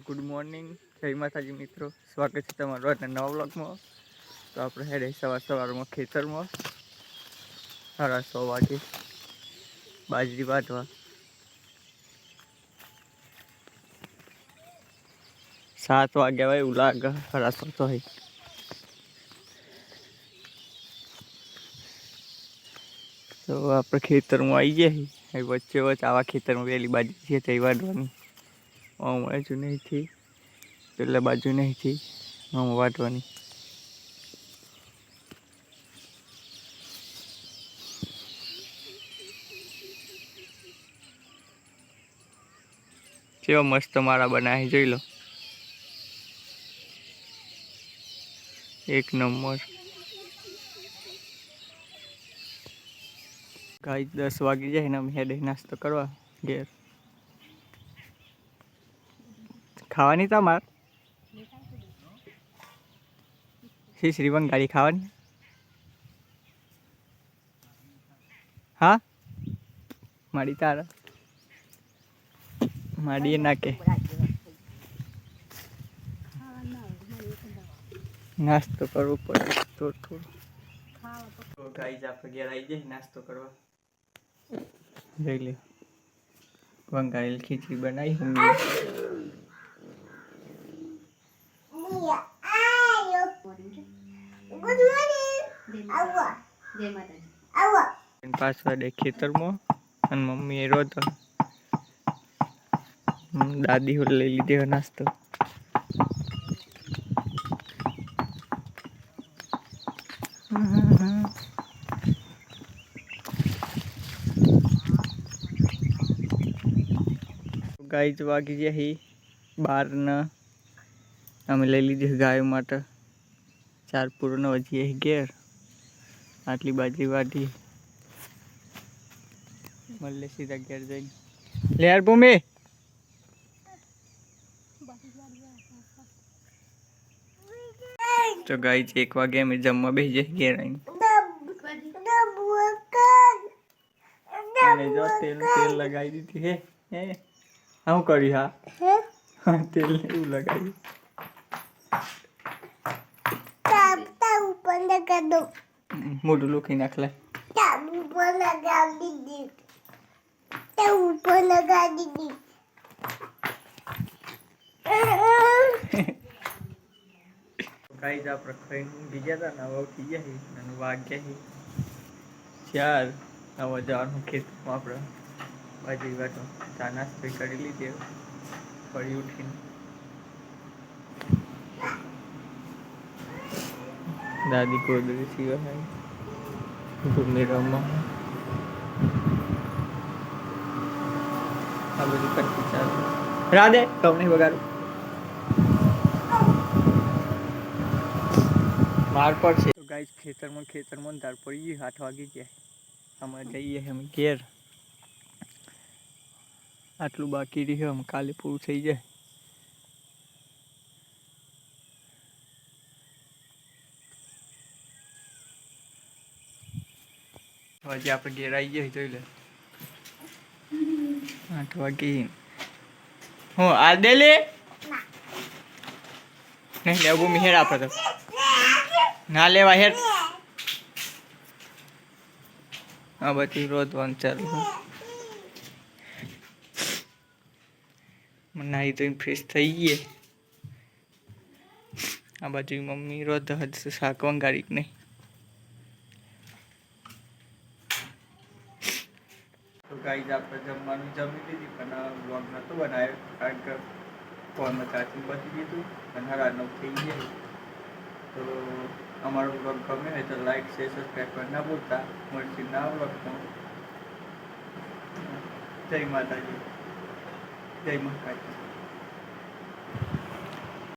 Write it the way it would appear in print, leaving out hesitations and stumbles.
Good morning, જય માતાજી મિત્રો, સ્વાગત છે તમારું આજના નવા વ્લોગમાં। તો આપણે હેડે સવારમાં ખેતરમાં 6:30 વાગે બાજરી વાટવા। 7 વાગ્યા હોય એવું લાગે, 6:30 તો હોય। તો આપણે ખેતરમાં આવી ગયા, વચ્ચે આવા ખેતરમાં વહેલી બાજરી છે તે વાટવાની। બાજુ નહીં થી પેલા બાજુ નહીં થી વાટવાની। કેવો મસ્ત મારા બનાવી, જોઈ લો, એક નંબર। ગાય 10 વાગી જાય ને અમે હેડે નાસ્તો કરવા ઘેર। ખાવાની તમાર શ્રીવંગ ગાડી ખાવાની? હા માડી તારા માડીએ નાખે નાસ્તો કરવો પડે તો થોડું। તો ગાઈઝ આપણે ઘેર આવી જાય નાસ્તો કરવા, જોઈ લે, વંગાયેલ ખીચડી બનાવી મમ્મી। પાછળ ખેતરમાં અને મમ્મી એ રોતો, દાદી હોલ લઈ લીધી નાસ્તો। ગાય વાગી જાય 12 અમે લઈ લીધી ગાયો માટે 4 પૂર્ણ વધી ઘેર। આટલી બાજરી વાટી મળે સીધા ઘેર જઈને લે યાર ભૂમિ। તો ગાય 1 વાગે અમે જમવા બેસી જાય ઘેર આવીને। તેલ લગાવી દીધી હે શું કર્યું? હા તેલ એવું લગાવ્યું, મોઢું લૂકી નાખ લે। ગાઈઝ આપણે ખાઈને ઊંઘી ગયા હતા ને, હવે ઉઠી ગયા અને વાગ્યા 4। હવે જવાનું ખેતરમાં આપણે બાજરી વાટવા। ચા નાસ્તો કરી લીધી, ફરી ઉઠીને દાદી ગોદડી સીવા ભૂમિ રમવા આ બધું કરતી ચાલુ। રાધે તમને વગાડું માર પડશે। તો ગાઈઝ ખેતરમાં ધાર પડી ગઈ, 8 વાગી ગયા। અમે જઈએ અમે ઘેર, આટલું બાકી રહ્યું, કાલે પૂરું થઈ જાય। હજી આપણે ઘેર આવી જાય, જોઈ લે, 8 વાગી। હું આ દે લે નહીં લેવું ભૂમિ, હેર આપણે તો ના લેવા હેર। આ બધી રોધવાનું ચાલુ, નાહી તો ફ્રેશ થઈ ગઈ। આ બાજુ મમ્મી રોધ શાક વંગારી નહીં। તો ગાઈઝ આપણે જમવાનું જમી લીધી, પણ વ્લોગ નહોતો બનાવ્યો કારણ કે ફોનમાં ચાર્જિંગ પતી ગયું અને 9:30 થઈ ગયા। તો અમારો વ્લોગ ગમે હોય તો લાઈક શેર સબસ્ક્રાઈબ કરવા ના ભૂલતા। મળશે નવા વ્લોગમાં। જય માતાજી, જય મહાકાળી।